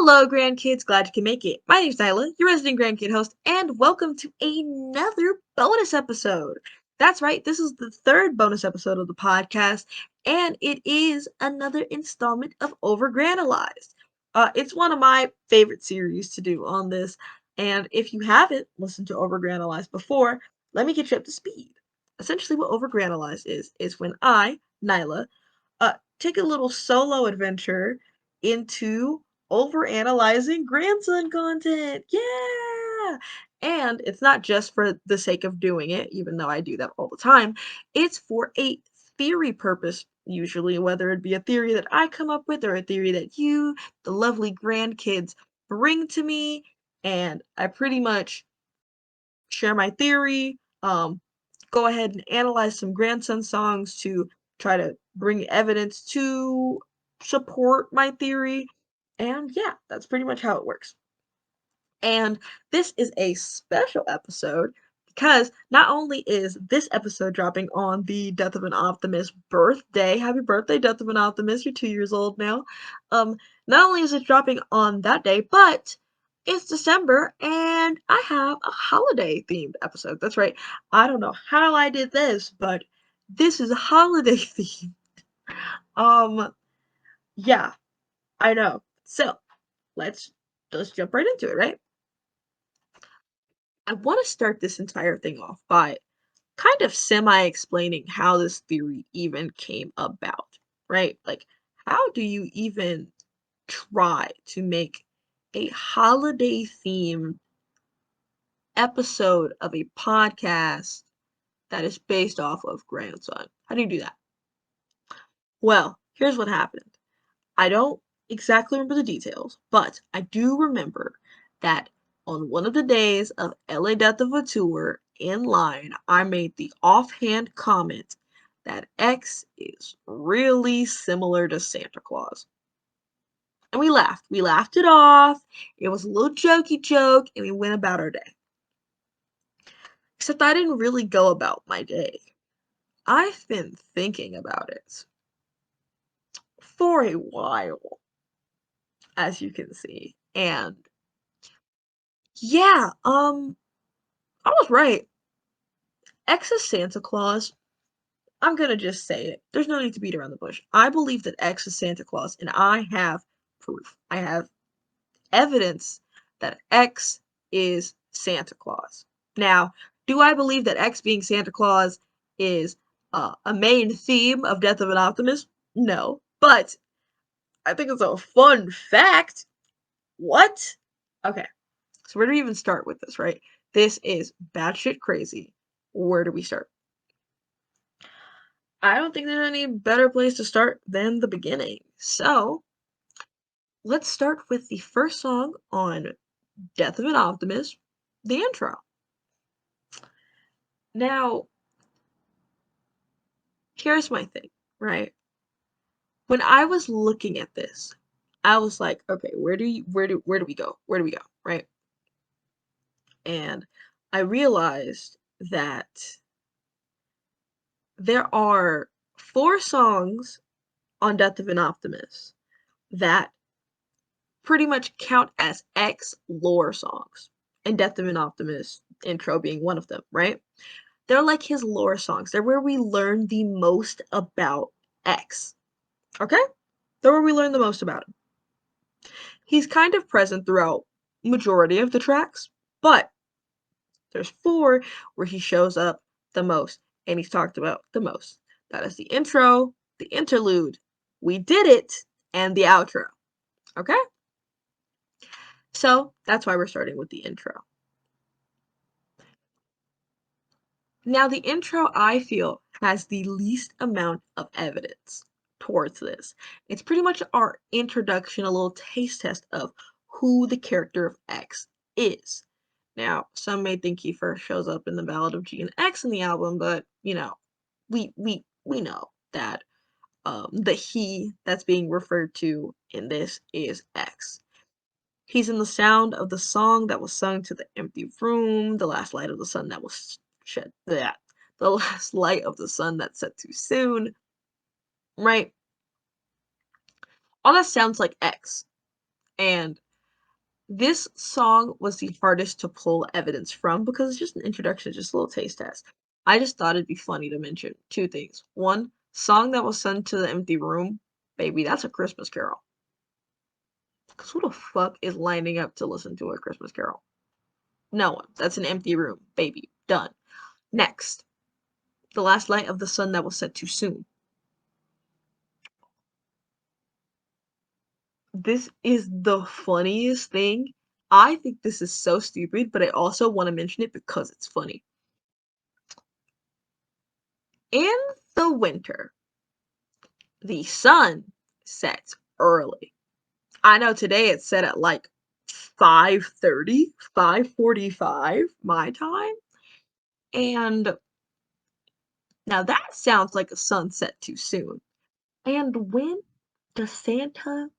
Hello, grandkids. Glad you can make it. My name's Nyla, your resident grandkid host, and welcome to another bonus episode. That's right, this is the third bonus episode of the podcast, and it is another installment of Over-Granalyzed. It's one of my favorite series to do on this, and if you haven't listened to Over-Granalyzed before, let me get you up to speed. Essentially, what Over-Granalyzed is when I, Nyla, take a little solo adventure into over-analyzing grandson content. Yeah! And it's not just for the sake of doing it, even though I do that all the time. It's for a theory purpose, usually, whether it be a theory that I come up with or a theory that you, the lovely grandkids, bring to me. And I pretty much share my theory, go ahead and analyze some grandson songs to try to bring evidence to support my theory. And yeah, that's pretty much how it works. And this is a special episode because not only is this episode dropping on the Death of an Optimist birthday, happy birthday, Death of an Optimist, you're 2 years old now. Not only is it dropping on that day, but it's December and I have a holiday themed episode. That's right. I don't know how I did this, but this is a holiday theme. Um, yeah, I know. So let's jump right into it, right? I want to start this entire thing off by kind of semi explaining how this theory even came about, right? Like, how do you even try to make a holiday themed episode of a podcast that is based off of Grandson? How do you do that? Well, here's what happened. I don't exactly remember the details, but I do remember that on one of the days of LA Death of a Tour in line, I made the offhand comment that X is really similar to Santa Claus. And we laughed. We laughed it off. It was a little jokey joke, and we went about our day. Except I didn't really go about my day. I've been thinking about it for a while, as you can see. And yeah, I was right. X is Santa Claus. I'm gonna just say it. There's no need to beat around the bush. I believe that X is Santa Claus, and I have proof. I have evidence that X is Santa Claus. Now, do I believe that X being Santa Claus is a main theme of Death of an Optimist? No. But I think it's a fun fact. What? Okay. So where do we even start with this, right? This is batshit crazy. Where do we start? I don't think there's any better place to start than the beginning. So let's start with the first song on Death of an Optimist, the intro. Now, here's my thing, right? When I was looking at this, I was like, okay, where do we go? Where do we go? Right? And I realized that there are four songs on Death of an Optimist that pretty much count as X lore songs, and Death of an Optimist intro being one of them, right? They're like his lore songs. They're where we learn the most about X. Okay? They're where we learn the most about him. He's kind of present throughout majority of the tracks, but there's four where he shows up the most and he's talked about the most. That is the intro, the interlude, we did it, and the outro. Okay? So that's why we're starting with the intro. Now, the intro, I feel, has the least amount of evidence towards this. It's pretty much our introduction, a little taste test of who the character of X is. Now, some may think he first shows up in the Ballad of G and X in the album, but we know that the he that's being referred to in this is X. He's in the sound of the song that was sung to the empty room, the last light of the sun that was shed that the last light of the sun that set too soon, right? All that sounds like X. And This song was the hardest to pull evidence from because it's just an introduction, it's just a little taste test. I just thought it'd be funny to mention two things. One, song that was sung to the empty room. Baby, that's a Christmas carol. Because who the fuck is lining up to listen to a Christmas carol? No one. That's an empty room. Baby. Done. Next, the last light of the sun that was set too soon. This is the funniest thing. I think this is so stupid, but I also want to mention it because it's funny. In the winter, the sun sets early. I know today it's set at like 5:30, 5:45 my time. And now that sounds like a sunset too soon. And when does Santa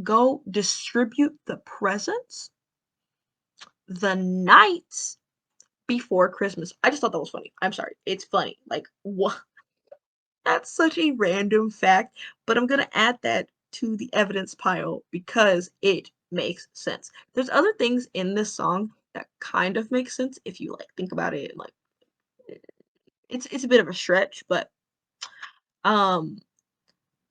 go distribute the presents? The night before Christmas. I just thought that was funny. I'm sorry. It's funny. Like, what? That's such a random fact, but I'm gonna add that to the evidence pile because it makes sense. There's other things in this song that kind of make sense if you like think about it. Like, it's a bit of a stretch, but um,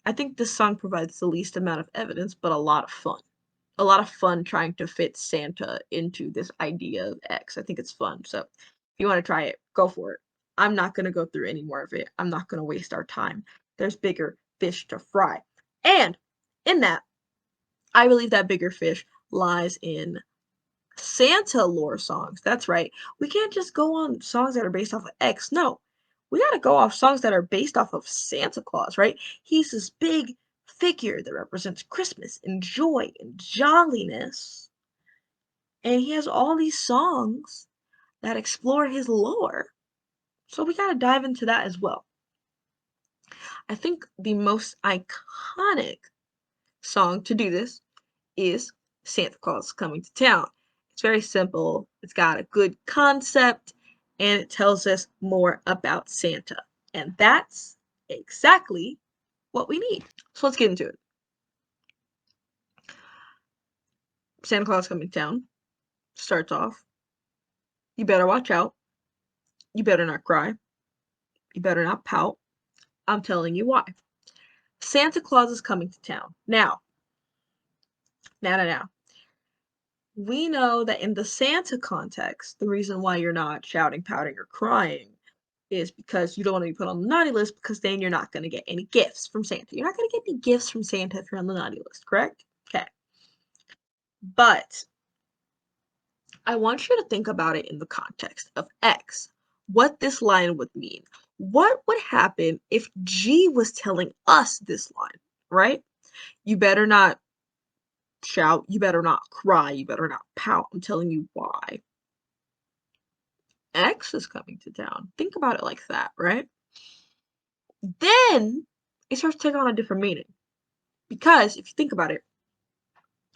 I think this song provides the least amount of evidence, but a lot of fun. A lot of fun trying to fit Santa into this idea of X. I think it's fun. So if you want to try it, go for it. I'm not going to go through any more of it. I'm not going to waste our time. There's bigger fish to fry. And in that, I believe that bigger fish lies in Santa lore songs. That's right. We can't just go on songs that are based off of X. No. We got to go off songs that are based off of Santa Claus, right? He's this big figure that represents Christmas and joy and jolliness. And he has all these songs that explore his lore. So we got to dive into that as well. I think the most iconic song to do this is Santa Claus Coming to Town. It's very simple, it's got a good concept, and it tells us more about Santa. And that's exactly what we need. So let's get into it. Santa Claus Coming to Town starts off. You better watch out. You better not cry. You better not pout. I'm telling you why. Santa Claus is coming to town. Now. We know that in the Santa context, the reason why you're not shouting, pouting, or crying is because you don't want to be put on the naughty list because then you're not going to get any gifts from Santa. You're not going to get any gifts from Santa if you're on the naughty list, correct? Okay. But I want you to think about it in the context of X, what this line would mean. What would happen if G was telling us this line, right? You better not shout, you better not cry, you better not pout. I'm telling you why. X is coming to town. Think about it like that, right? Then it starts to take on a different meaning. Because if you think about it,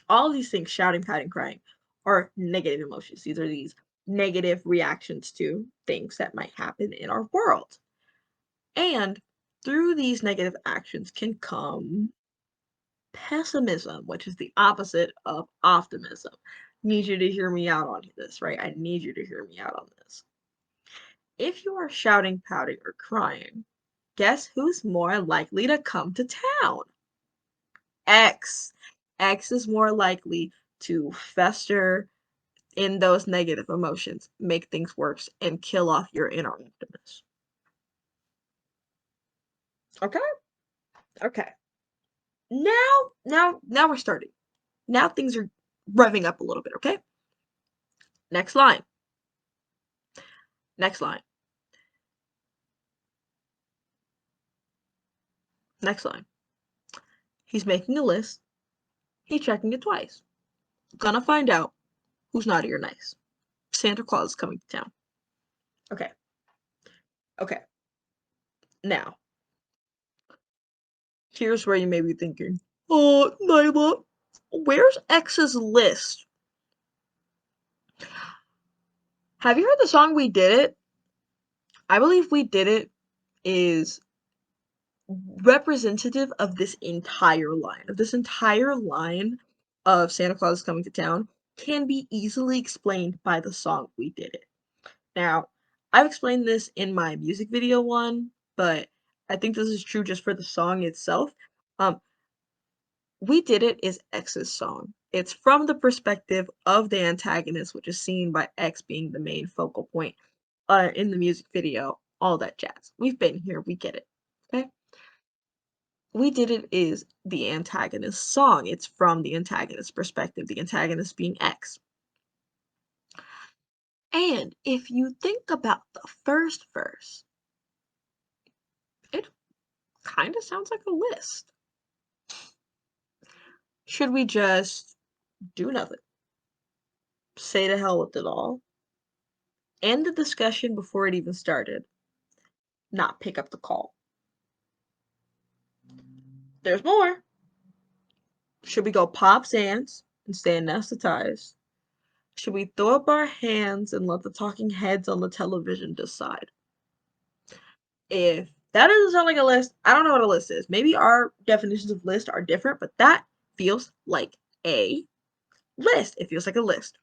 all of these things, shouting, pouting, crying, are negative emotions. These are these negative reactions to things that might happen in our world. And through these negative actions can come pessimism, which is the opposite of optimism. Need you to hear me out on this, right? I need you to hear me out on this. If you are shouting, pouting, or crying, guess who's more likely to come to town? X. X is more likely to fester in those negative emotions, make things worse, and kill off your inner optimist. Okay? Okay. Now we're starting. Now things are revving up a little bit, okay? Next line. Next line. Next line. He's making a list. He's checking it twice. Gonna find out who's naughty or nice. Santa Claus is coming to town. Okay. Okay. Now, here's where you may be thinking, oh, Nyla, where's X's list? Have you heard the song We Did It? I believe We Did It is representative of this entire line, of Santa Claus is coming to town. can be easily explained by the song We Did It. Now, I've explained this in my music video one, but I think this is true just for the song itself. Um, We Did It is X's song. It's from the perspective of the antagonist, which is seen by X being the main focal point in the music video, all that jazz. We've been here, we get it. Okay? We Did It is the antagonist song. It's from the antagonist perspective, the antagonist being X. And if you think about the first verse, it kind of sounds like a list. Should we just do nothing? Say to hell with it all? End the discussion before it even started? Not pick up the call? There's more. Should we go pop Zans and stay anesthetized? Should we throw up our hands and let the talking heads on the television decide? If that doesn't sound like a list, I don't know what a list is. Maybe our definitions of list are different, but that feels like a list. It feels like a list.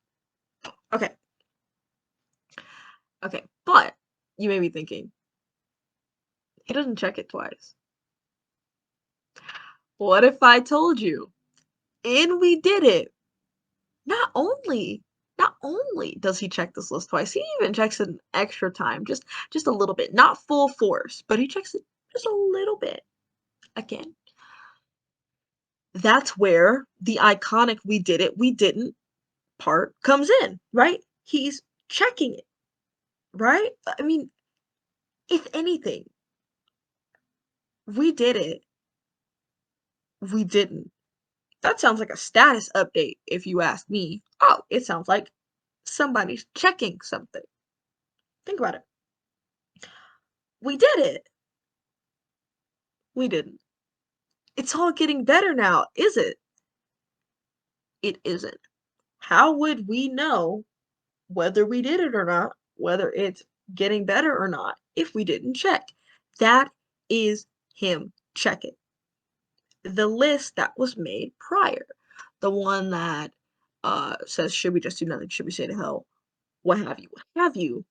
Okay. Okay. But you may be thinking, he doesn't check it twice. What if I told you? And we did it. Not only not only does he check this list twice, he even checks it an extra time, just a little bit, not full force, but he checks it just a little bit. Again, that's where the iconic "we did it, we didn't" part comes in, right? He's checking it, right? I mean, if anything, we did it, we didn't. That sounds like a status update if you ask me. Oh, it sounds like somebody's checking something. Think about it. We did it. We didn't. It's all getting better now, is it? It isn't. How would we know whether we did it or not, whether it's getting better or not, if we didn't check? That is him checking. The list that was made prior, the one that says, should we just do nothing? Should we say to hell? What have you?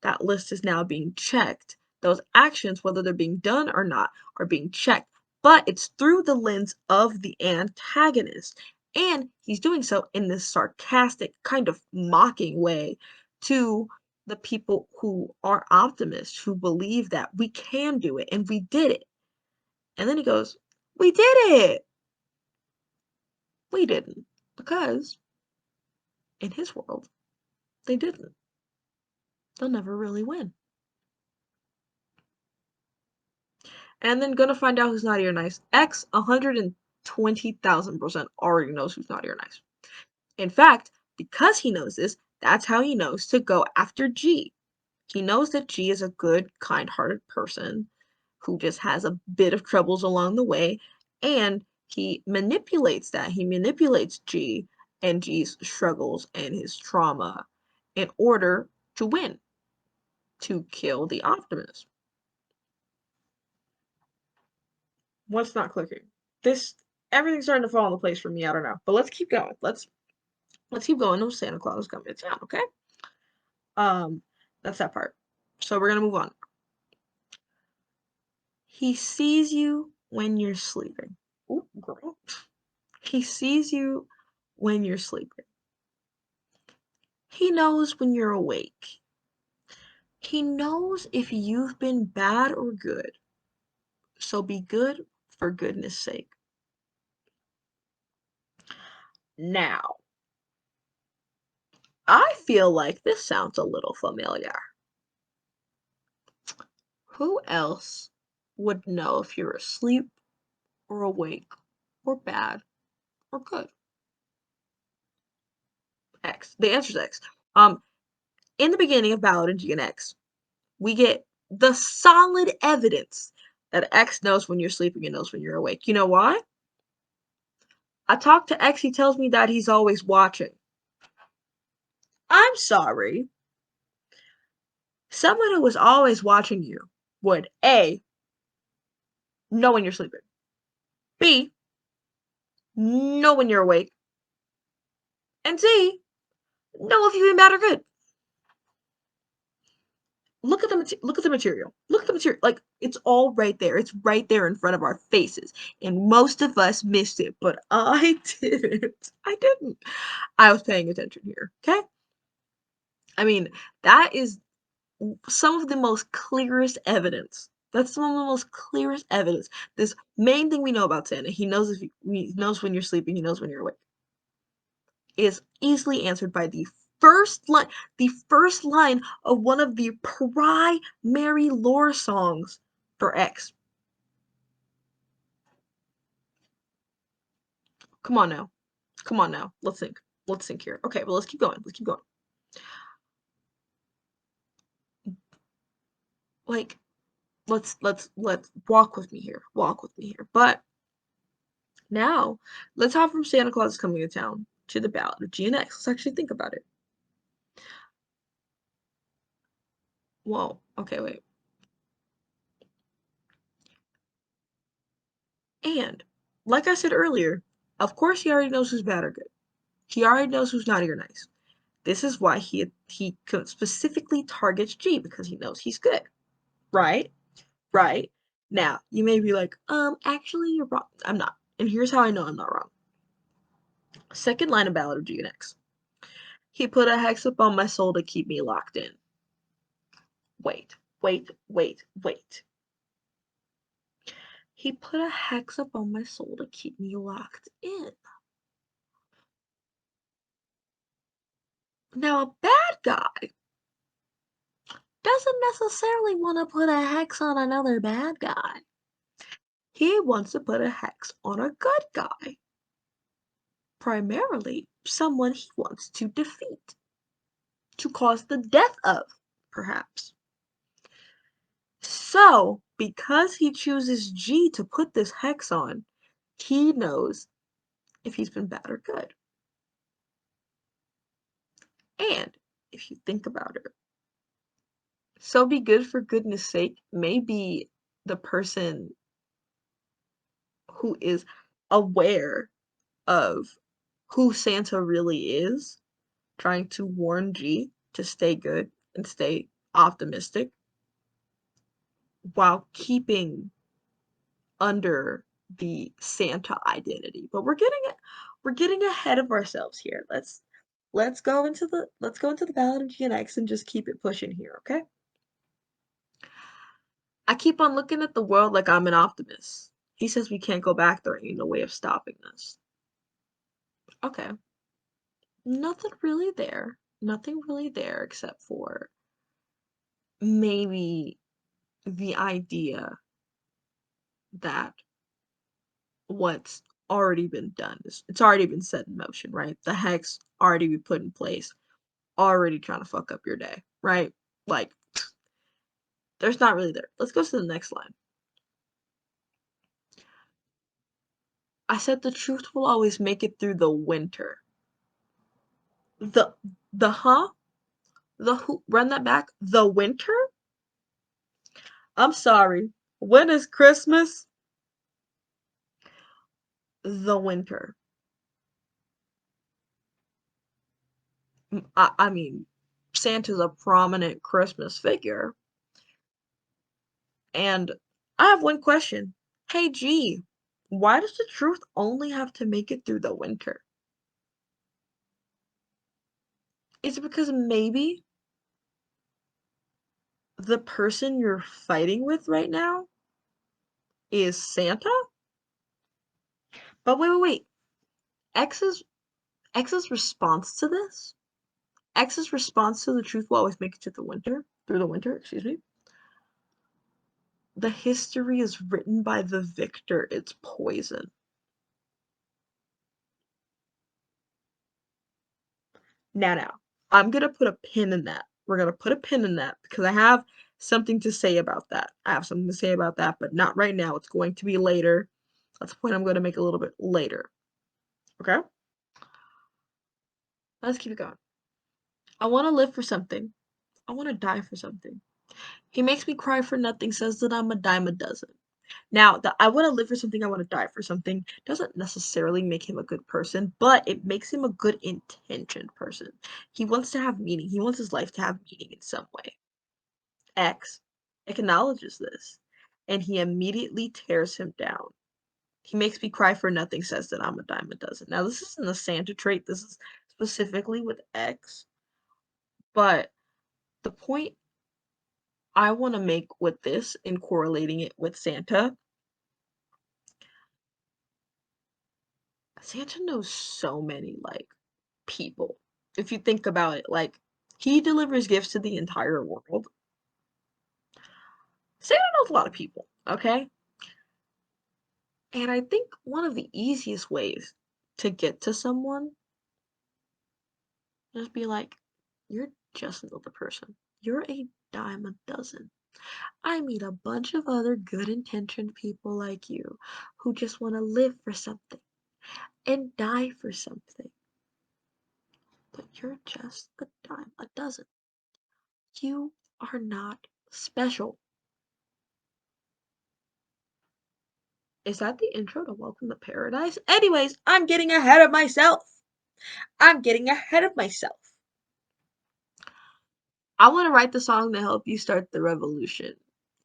That list is now being checked. Those actions, whether they're being done or not, are being checked. But it's through the lens of the antagonist. And he's doing so in this sarcastic, kind of mocking way to the people who are optimists, who believe that we can do it and we did it. And then he goes, we did it. We didn't. Because in his world, they didn't. They'll never really win. And then gonna find out who's naughty or nice. X 120,000% already knows who's naughty or nice. In fact, because he knows this, that's how he knows to go after G. He knows that G is a good, kind-hearted person who just has a bit of troubles along the way, and he manipulates that. He manipulates G and G's struggles and his trauma in order to win, to kill the Optimus. What's not clicking? This everything's starting to fall into place for me. I don't know, but let's keep going. Let's keep going. No Santa Claus is coming to town. Okay. Um, that's that part. So we're gonna move on. He sees you when you're sleeping. Ooh, girl. He sees you when you're sleeping. He knows when you're awake. He knows if you've been bad or good. So be good for goodness sake. Now, I feel like this sounds a little familiar. Who else would know if you're asleep or awake or bad or good? X. The answer is X. Um, in the beginning of Ballad of G and X, we get the solid evidence that X knows when you're sleeping and knows when you're awake. You know why? I talk to X, he tells me that he's always watching. I'm sorry. Someone who was always watching you would A, know when you're sleeping, B, know when you're awake, And C, know if you've been bad or good. Look at the material. Look at the material. Like, it's all right there. It's right there in front of our faces. And most of us missed it, but I didn't. I didn't. I was paying attention here. Okay? I mean, that is some of the most clearest evidence. That's some of the most clearest evidence. This main thing we know about Santa, he knows when you're sleeping, he knows when you're awake, is easily answered by the first line of one of the primary lore songs for X. Come on now. Come on now. Let's think. Let's think here. Okay, well, let's keep going. Let's keep going. Like, let's walk with me here. Walk with me here. But now, let's hop from Santa Claus is coming to town to the Ballad of G and X. Let's actually think about it. Whoa. Okay, wait. And like I said earlier, of course he already knows who's bad or good. He already knows who's naughty or nice. This is why he specifically targets G, because he knows he's good. Right? Right. Now, you may be like, actually you're wrong. I'm not. And here's how I know I'm not wrong. Second line of Ballad of G and X. He put a hex upon my soul to keep me locked in. Wait, wait, wait, wait. He put a hex upon my soul to keep me locked in. Now, a bad guy doesn't necessarily want to put a hex on another bad guy. He wants to put a hex on a good guy. Primarily, someone he wants to defeat. To cause the death of, perhaps. So, because he chooses G to put this hex on, he knows if he's been bad or good. And if you think about it, so be good for goodness sake may be the person who is aware of who Santa really is, trying to warn G to stay good and stay optimistic while keeping under the Santa identity. But we're getting ahead of ourselves here. Let's go into the Ballad of GNX and just keep it pushing here, okay? I keep on looking at the world like I'm an optimist. He says we can't go back, there ain't no way of stopping this. Okay. Nothing really there. Nothing really there except for maybe the idea that what's already been done is it's already been set in motion, right? The hex already been put in place, already trying to fuck up your day, right? Like, there's not really there. Let's go to the next line. I said the truth will always make it through the winter. The the huh? The who? Run that back. The winter? I'm sorry. When is Christmas? The winter. I mean, Santa's a prominent Christmas figure. And I have one question. Hey, G, why does the truth only have to make it through the winter? Is it because maybe the person you're fighting with right now is Santa? But wait. X's X's response to this? X's response to the truth will always make it to the winter, through the winter, excuse me. The history is written by the victor, it's poison. Now, I'm gonna put a pin in that. We're gonna put a pin in that because I have something to say about that. I have something to say about that, but not right now. It's going to be later. That's a point I'm going to make a little bit later. Okay? Let's keep it going. I want to live for something. I want to die for something. He makes me cry for nothing, says that I'm a dime a dozen. Now, the I want to live for something, I want to die for something doesn't necessarily make him a good person, but it makes him a good intentioned person. He wants to have meaning. He wants his life to have meaning in some way. X acknowledges this, and he immediately tears him down. He makes me cry for nothing, says that I'm a dime a dozen. Now, this isn't a Santa trait. This is specifically with X, but the point I want to make with this and correlating it with Santa, Santa knows so many like people. If you think about it, like he delivers gifts to the entire world. Santa knows a lot of people, okay? And I think one of the easiest ways to get to someone is be like, you're just another person. You're a dime a dozen. I meet a bunch of other good intentioned people like you who just want to live for something and die for something. But you're just a dime a dozen. You are not special. Is that the intro to Welcome to Paradise? Anyways, I'm getting ahead of myself. I'm getting ahead of myself. I want to write the song to help you start the revolution.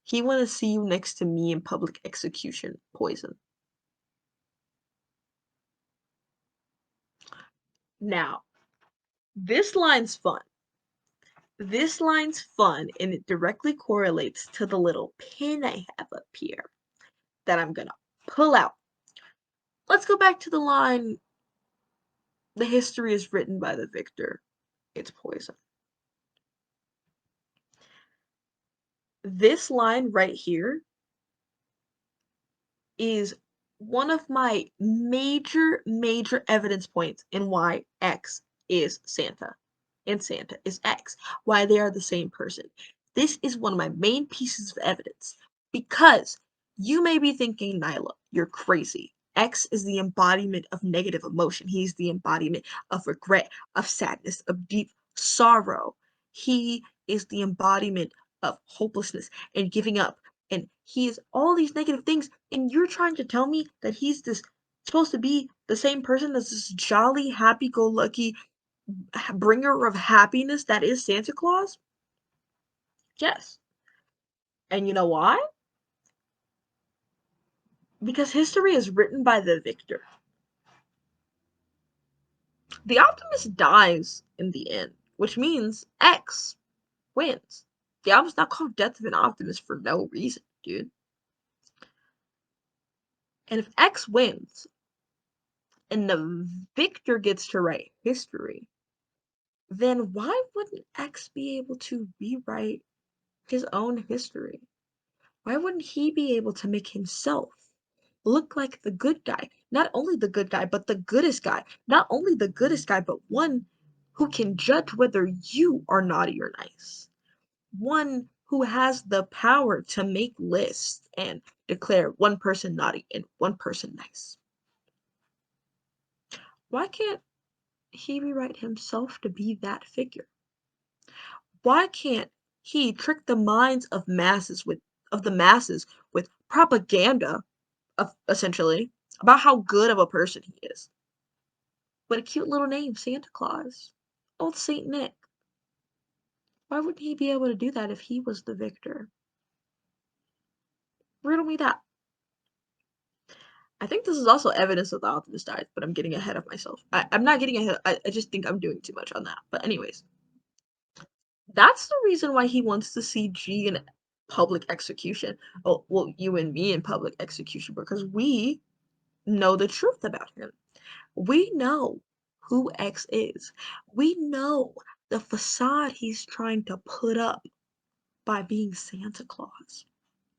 He want to see you next to me in public execution. Poison. Now, this line's fun. This line's fun and it directly correlates to the little pin I have up here that I'm gonna pull out. Let's go back to the line, the history is written by the victor. It's poison. This line right here is one of my major evidence points in why X is Santa and Santa is X, why they are the same person. This is one of my main pieces of evidence because you may be thinking, Nyla, you're crazy. X is the embodiment of negative emotion. He's the embodiment of regret, of sadness, of deep sorrow. He is the embodiment of hopelessness and giving up, and he is all these negative things, and you're trying to tell me that he's this supposed to be the same person as this jolly, happy-go-lucky bringer of happiness that is Santa Claus? Yes. And you know why? Because history is written by the victor. The optimist dies in the end, which means X wins. The album's not called Death of an Optimist for no reason, dude. And if X wins and the victor gets to write history, then why wouldn't X be able to rewrite his own history? Why wouldn't he be able to make himself look like the good guy? Not only the good guy, but the goodest guy. Not only the goodest guy, but one who can judge whether you are naughty or nice. One who has the power to make lists and declare one person naughty and one person nice. Why can't he rewrite himself to be that figure? Why can't he trick the minds of the masses with propaganda of essentially about how good of a person he is? With a cute little name, Santa Claus. Old Saint Nick. Why wouldn't he be able to do that if he was the victor? Riddle me that. I think this is also evidence that the optimist died, but I'm getting ahead of myself. I'm not getting ahead. I just think I'm doing too much on that. But anyways, that's the reason why he wants to see G in public execution. Oh, well, you and me in public execution because we know the truth about him. We know who X is. We know the facade he's trying to put up by being Santa Claus.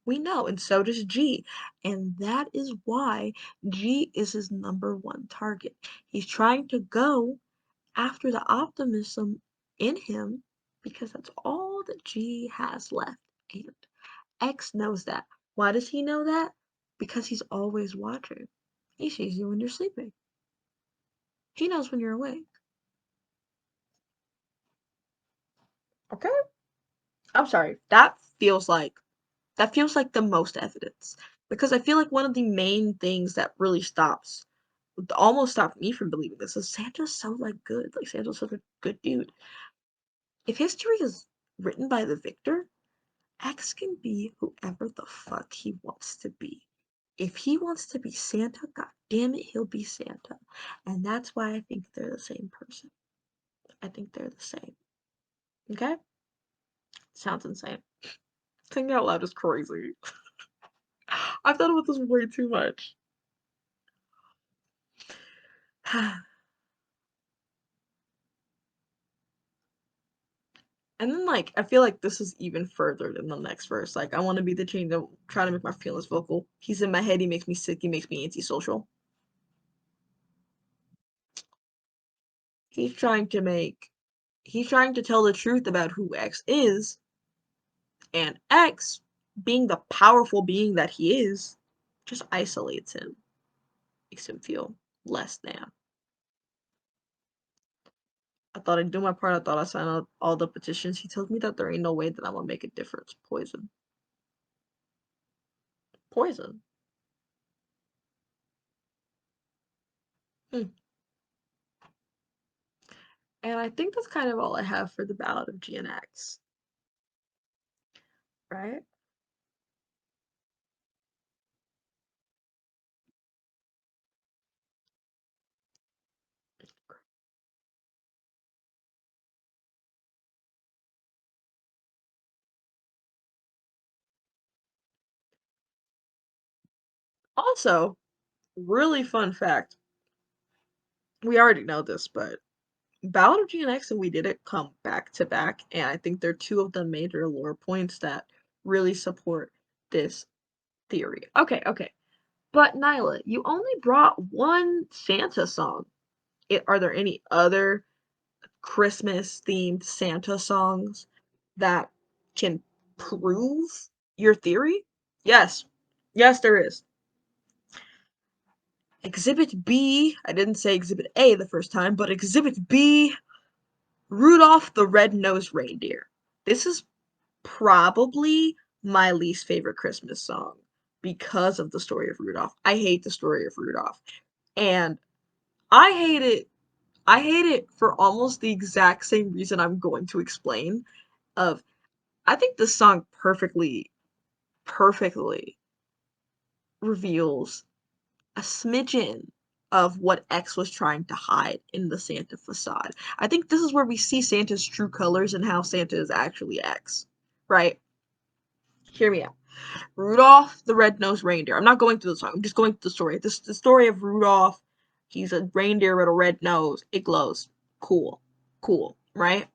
We know, and so does G. And that is why G is his number one target. He's trying to go after the optimism in him because that's all that G has left. And X knows that. Why does he know that? Because he's always watching. He sees you when you're sleeping. He knows when you're awake. Okay? I'm sorry. That feels like the most evidence. because I feel like one of the main things that really almost stopped me from believing this is Santa's so like good. Like Santa's such a good dude. If history is written by the victor, X can be whoever the fuck he wants to be. If he wants to be Santa, god damn it, he'll be Santa. And that's why I think they're the same person. I think they're the same. Okay? Sounds insane. Thinking out loud is crazy. I've thought about this way too much. And then, like, I feel like this is even further than the next verse. Like, I want to be the change that trying to make my feelings vocal. He's in my head, he makes me sick, he makes me antisocial. He's trying to make, he's trying to tell the truth about who X is, and X, being the powerful being that he is, just isolates him, makes him feel less than. I thought I'd do my part. I thought I signed up all the petitions. He tells me that there ain't no way that I'm gonna make a difference. Poison. Poison. Hmm. And I think that's kind of all I have for the Ballad of GNX, right? Also, really fun fact. We already know this, but Ballad of GNX and We Did It come back to back, and I think they're two of the major lore points that really support this theory. Okay, okay. But Nyla, you only brought one Santa song. Are there any other Christmas themed Santa songs that can prove your theory? Yes. Yes, there is. Exhibit B, I didn't say Exhibit A the first time, but Exhibit B, Rudolph the Red-Nosed Reindeer. This is probably my least favorite Christmas song because of the story of Rudolph. I hate the story of Rudolph. And I hate it. I hate it for almost the exact same reason I'm going to explain of I think this song perfectly reveals a smidgen of what X was trying to hide in the Santa facade. I think this is where we see Santa's true colors and how Santa is actually X. Right? Hear me out. Rudolph the Red-Nosed Reindeer. I'm not going through the song. I'm just going through the story. The story of Rudolph. He's a reindeer with a red nose. It glows. Cool. Cool. Right?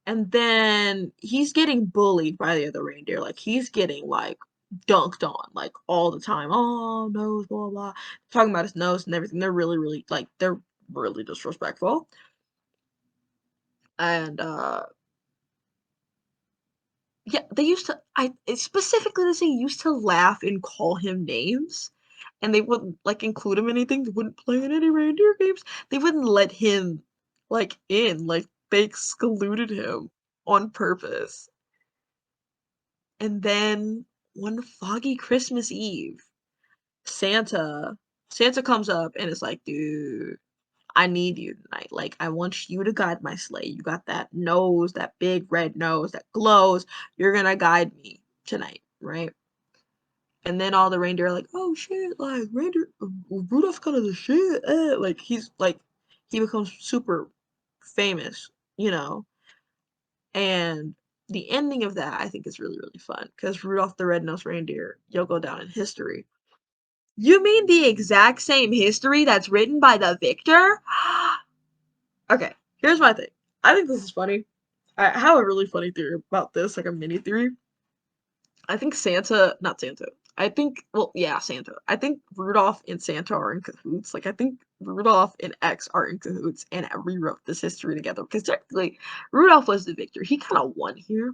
And then he's getting bullied by the other reindeer. Like he's getting like dunked on like all the time. Oh, nose, blah blah. Talking about his nose and everything. They're really disrespectful. And yeah, they used to specifically they used to laugh and call him names. And they wouldn't like include him in anything. They wouldn't play in any reindeer games. They wouldn't let him like in. Like they excluded him on purpose. And then one foggy Christmas Eve, Santa Santa comes up and is like, dude, I need you tonight. Like, I want you to guide my sleigh. You got that nose, that big red nose that glows. You're gonna guide me tonight, right? And then all the reindeer are like, oh shit, like reindeer Rudolph's kind of the shit. Like he's like he becomes super famous, you know. And the ending of that I think is really, really fun because Rudolph the Red-Nosed Reindeer, you'll go down in history. You mean the exact same history that's written by the victor? Okay, here's my thing. I think this is funny. I have a really funny theory about this, like a mini theory. I think Santa, not Santa. I think, well, yeah, Santa. I think Rudolph and Santa are in cahoots. Like, I think Rudolph and X are in cahoots and rewrote this history together because technically Rudolph was the victor. He kind of won here.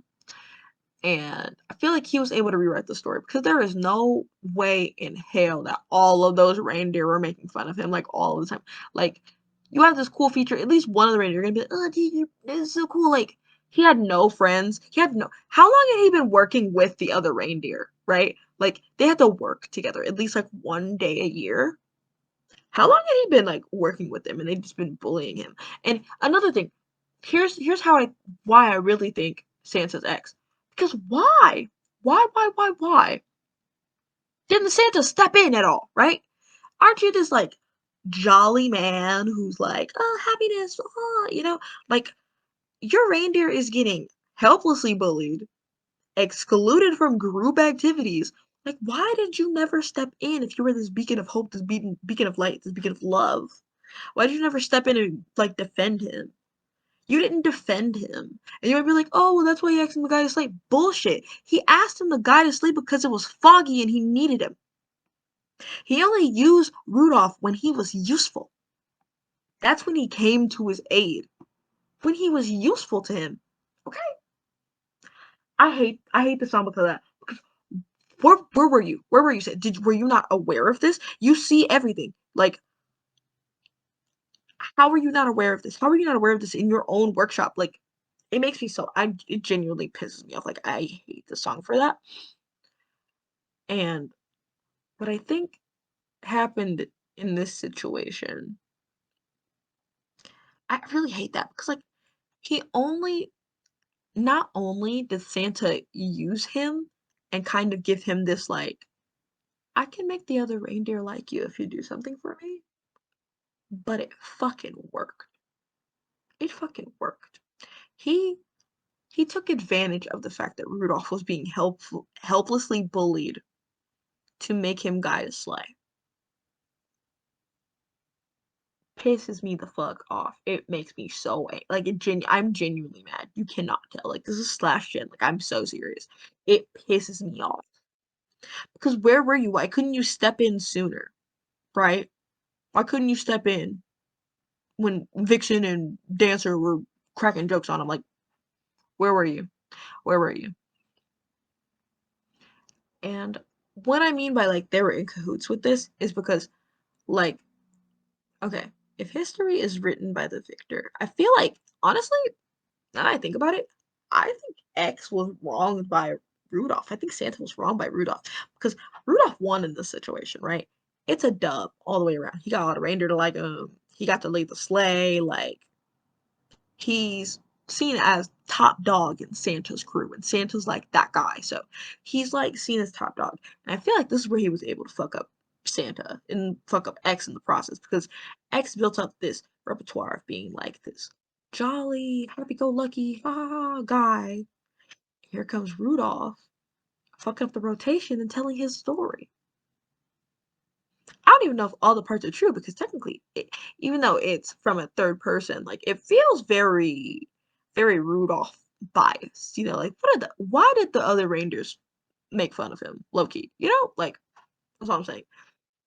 And I feel like he was able to rewrite the story because there is no way in hell that all of those reindeer were making fun of him like all the time. Like, you have this cool feature, at least one of the reindeer are gonna be like, oh, dude, this is so cool. Like, he had no friends. How long had he been working with the other reindeer, right? Like, they had to work together at least, like, 1 day a year. How long had he been, like, working with them and they've just been bullying him? And another thing, here's how I why I really think Santa's ex. Because why? Why? Didn't Santa step in at all, right? Aren't you this, like, jolly man who's like, "Oh, happiness, oh," like, your reindeer is getting helplessly bullied, excluded from group activities. Like, why did you never step in if you were this beacon of hope, this beacon of light, this beacon of love? Why did you never step in and, like, defend him? You didn't defend him. And you might be like, "Oh, well, that's why he asked him the guy to sleep." Bullshit. He asked him the guy to sleep because it was foggy and he needed him. He only used Rudolph when he was useful. That's when he came to his aid. When he was useful to him. Okay? I hate the song because of that. Because where were you? Where were you? Were you not aware of this? You see everything. Like, how are you not aware of this? How are you not aware of this in your own workshop? Like, it makes me so it genuinely pisses me off. Like, I hate the song for that. And what I think happened in this situation, I really hate that because, like, he only not only did Santa use him and kind of give him this, like, I can make the other reindeer like you if you do something for me, but it fucking worked. It fucking worked. He he took advantage of the fact that Rudolph was being helplessly bullied to make him guide a sleigh. Pisses me the fuck off. It makes me so like I'm genuinely mad. You cannot tell. Like, this is slash gen. Like, I'm so serious. It pisses me off. Because where were you? Why couldn't you step in sooner? Right? Why couldn't you step in when Vixen and Dancer were cracking jokes on him? Like, where were you? Where were you? And what I mean by, like, they were in cahoots with this is because, like, okay, if history is written by the victor, I feel like, honestly, now that I think about it, I think X was wronged by Rudolph. I think Santa was wronged by Rudolph because Rudolph won in this situation, right? It's a dub all the way around. He got all the reindeer to like him. He got to lead the sleigh. Like, he's seen as top dog in Santa's crew, and Santa's like that guy. So he's like seen as top dog. And I feel like this is where he was able to fuck up Santa and fuck up X in the process because X built up this repertoire of being like this jolly, happy-go-lucky, guy. Here comes Rudolph fucking up the rotation and telling his story. I don't even know if all the parts are true because technically, even though it's from a third person, like, it feels very, very Rudolph biased. Like, why did the other reindeers make fun of him, low key? Like, that's what I'm saying.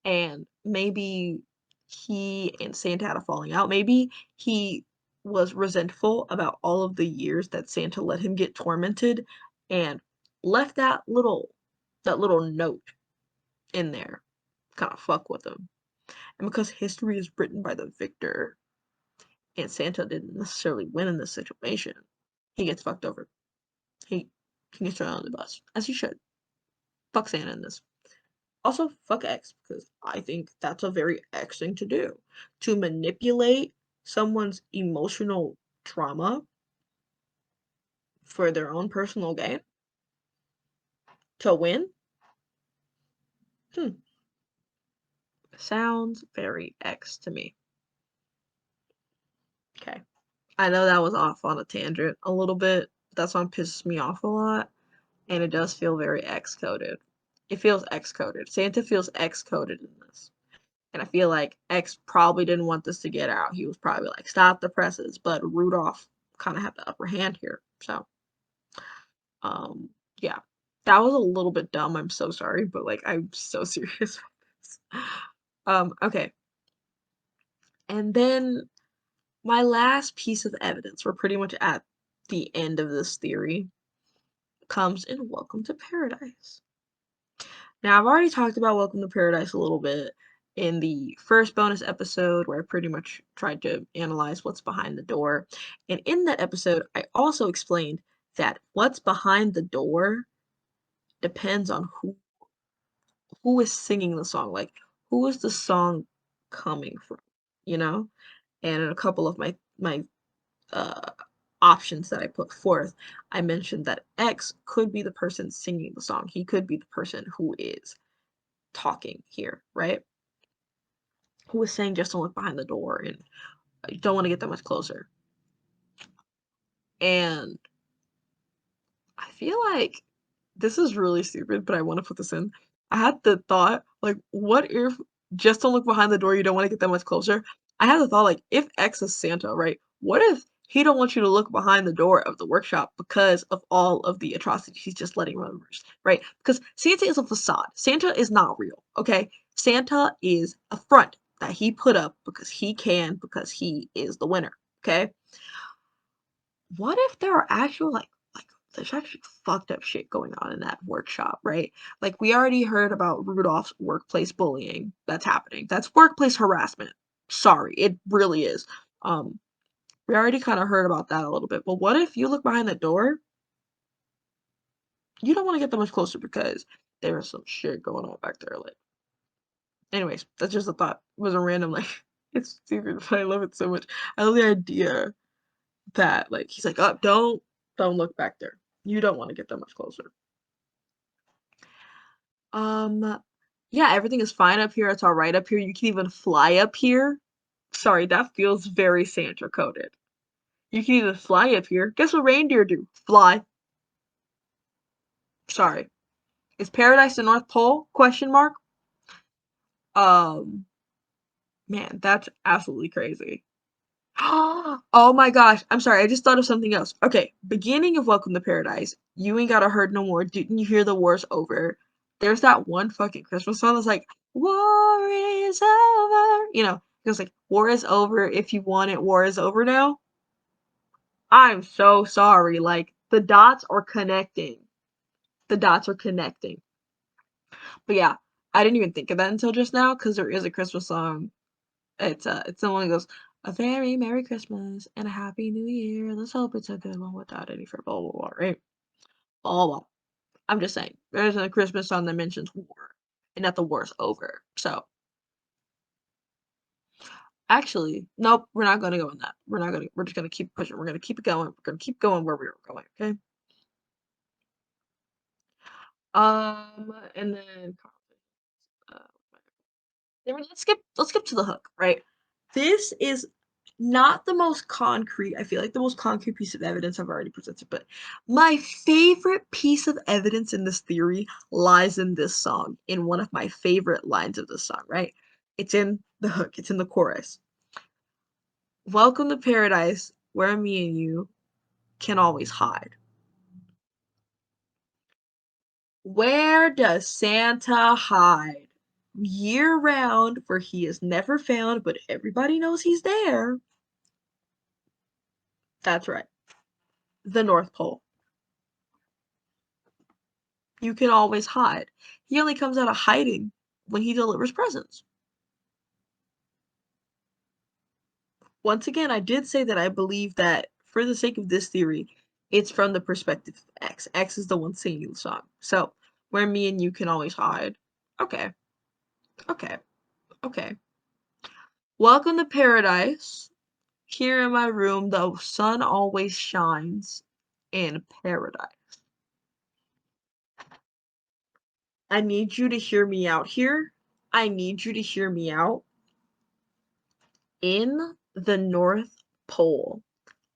And maybe he and Santa had a falling out. Maybe he was resentful about all of the years that Santa let him get tormented and left that little note in there, kind of fuck with him. And because history is written by the victor and Santa didn't necessarily win in this situation, he gets fucked over. He, he gets thrown on the bus, as he should. Fuck Santa in this. Also, fuck X, because I think that's a very X thing to do. To manipulate someone's emotional trauma for their own personal gain, to win, hmm, sounds very X to me. Okay. I know that was off on a tangent a little bit. That song pisses me off a lot, and it does feel very X coded. It feels X coded. Santa feels X coded in this. And I feel like X probably didn't want this to get out. He was probably like, stop the presses. But Rudolph kind of had the upper hand here. So, um, yeah. That was a little bit dumb. I'm so sorry, but like, I'm so serious about this. Okay. And then my last piece of evidence, we're pretty much at the end of this theory, comes in Welcome to Paradise. Now, I've already talked about Welcome to Paradise a little bit in the first bonus episode where I pretty much tried to analyze what's behind the door. And in that episode, I also explained that what's behind the door depends on who. who is singing the song? Like, who is the song coming from? You know? And in a couple of my uh options that I put forth, I mentioned that X could be the person singing the song. He could be the person who is talking here, right? Who is saying just don't look behind the door and you don't want to get that much closer. And I feel like this is really stupid, but I want to put this in. I had the thought, like, what if just don't look behind the door, you don't want to get that much closer? I had the thought, like, if X is Santa, right? What if he don't want you to look behind the door of the workshop because of all of the atrocities he's just letting loose, right? Because Santa is a facade. Santa is not real, okay? Santa is a front that he put up because he can, because he is the winner, okay? What if there are actual like there's actually fucked up shit going on in that workshop, right? Like we already heard about Rudolph's workplace bullying that's happening. That's workplace harassment. Sorry, it really is. Um, we already kind of heard about that a little bit. But what if you look behind the door? You don't want to get that much closer because there's some shit going on back there. Like, anyways, that's just a thought. It was a random like it's stupid, but I love it so much. I love the idea that like he's like, oh, don't look back there. You don't want to get that much closer. Um, yeah, everything is fine up here. It's all right up here. You can even fly up here. Sorry, that feels very Santa coded. You can even fly up here. Guess what reindeer do? Fly. Sorry. Is paradise the North Pole? Question mark. Um, man, that's absolutely crazy. Oh my gosh. I'm sorry. I just thought of something else. Okay. Beginning of Welcome to Paradise. You ain't gotta hurt no more. Didn't you hear the war's over? There's that one fucking Christmas song that's like, War is over. You know, it goes like, War is over. If you want it, war is over now. I'm so sorry. Like, the dots are connecting. The dots are connecting. But yeah, I didn't even think of that until just now because there is a Christmas song. It's the one that goes, "A very Merry Christmas and a Happy New Year. Let's hope it's a good one without any for blah blah blah." Right? Blah blah. I'm just saying, there's a Christmas song that mentions war, and that the war's over. So actually, nope, we're not gonna go in that. We're not gonna. We're just gonna keep pushing. We're gonna keep it going. We're gonna keep going where we were going. Okay. And then uh, then let's skip to the hook, right? This is not the most concrete. I feel like the most concrete piece of evidence I've already presented, but my favorite piece of evidence in this theory lies in this song, in one of my favorite lines of this song, right? It's in the hook, it's in the chorus. Welcome to paradise where me and you can always hide. Where does Santa hide? Year round, where he is never found, but everybody knows he's there. That's right. The North Pole. You can always hide. He only comes out of hiding when he delivers presents. Once again, I did say that I believe that, for the sake of this theory, it's from the perspective of X. X is the one singing the song. So, where me and you can always hide. Okay, okay, okay. Welcome to paradise. Here in my room, the sun always shines in paradise. I need you to hear me out here. I need you to hear me out. In the North Pole,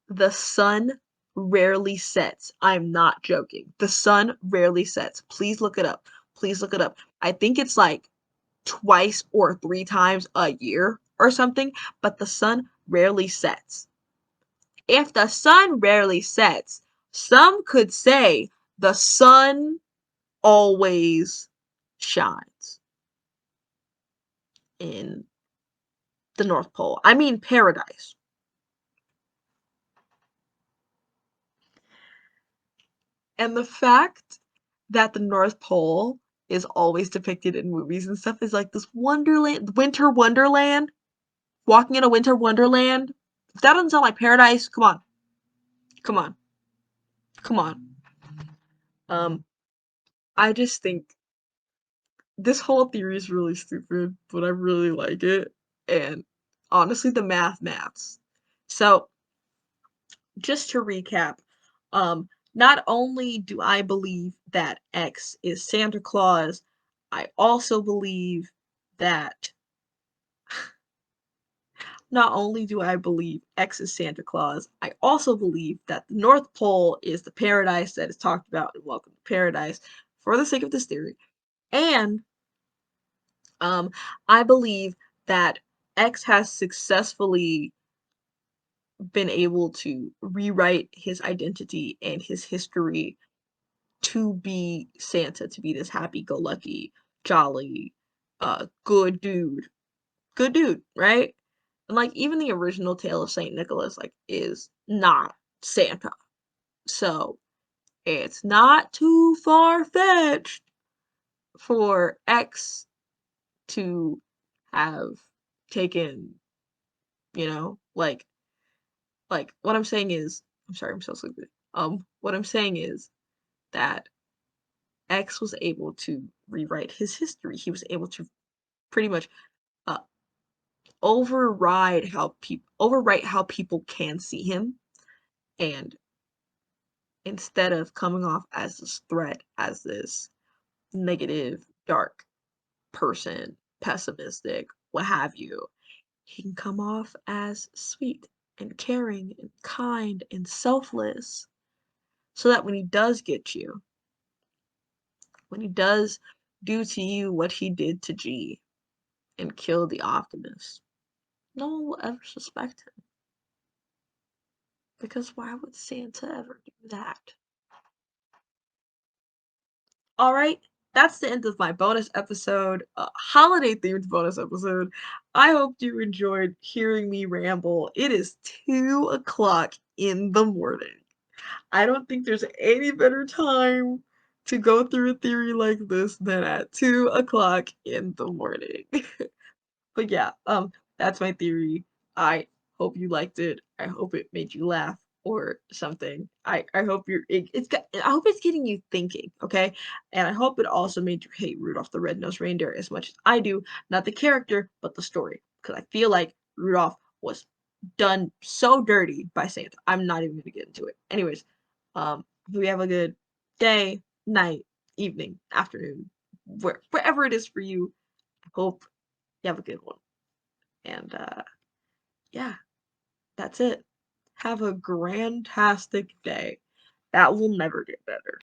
the sun rarely sets. I'm not joking. The sun rarely sets. Please look it up. Please look it up. I think it's like twice or three times a year or something, but the sun rarely sets. If the sun rarely sets, some could say the sun always shines in the North Pole. I mean, paradise. And the fact that the North Pole is always depicted in movies and stuff is like this wonderland, winter wonderland, walking in a winter wonderland. If that doesn't sound like paradise, come on, come on, come on. Um, I just think this whole theory is really stupid, but I really like it. And honestly, the maths. So, just to recap, not only do I believe that X is Santa Claus, I also believe that not only do I believe X is Santa Claus, I also believe that the North Pole is the paradise that is talked about in Welcome to Paradise for the sake of this theory. And um, I believe that X has successfully been able to rewrite his identity and his history to be Santa, to be this happy-go-lucky, jolly, good dude, right? And like even the original Tale of Saint Nicholas, like, is not Santa. So it's not too far-fetched for X to have taken, what I'm saying is, I'm sorry, I'm so sleepy. What I'm saying is that X was able to rewrite his history. He was able to pretty much uh, overwrite how people can see him, and instead of coming off as this threat, as this negative, dark person, pessimistic, what have you, he can come off as sweet and caring and kind and selfless, so that when he does get you, when he does do to you what he did to G and kill the Optimist, no one will ever suspect him. Because why would Santa ever do that? All right, that's the end of my bonus episode, holiday themed bonus episode. I hope you enjoyed hearing me ramble. It is 2 o'clock in the morning. I don't think there's any better time to go through a theory like this than at 2 o'clock in the morning. But yeah, that's my theory. I hope you liked it. I hope it made you laugh or something. I hope I hope it's getting you thinking, okay? And I hope it also made you hate Rudolph the Red-Nosed Reindeer as much as I do, not the character, but the story. Because I feel like Rudolph was done so dirty by Santa. I'm not even gonna get into it. Anyways, hope you have a good day, night, evening, afternoon, wherever it is for you. Hope you have a good one. And yeah, that's it. Have a grantastic day. That will never get better.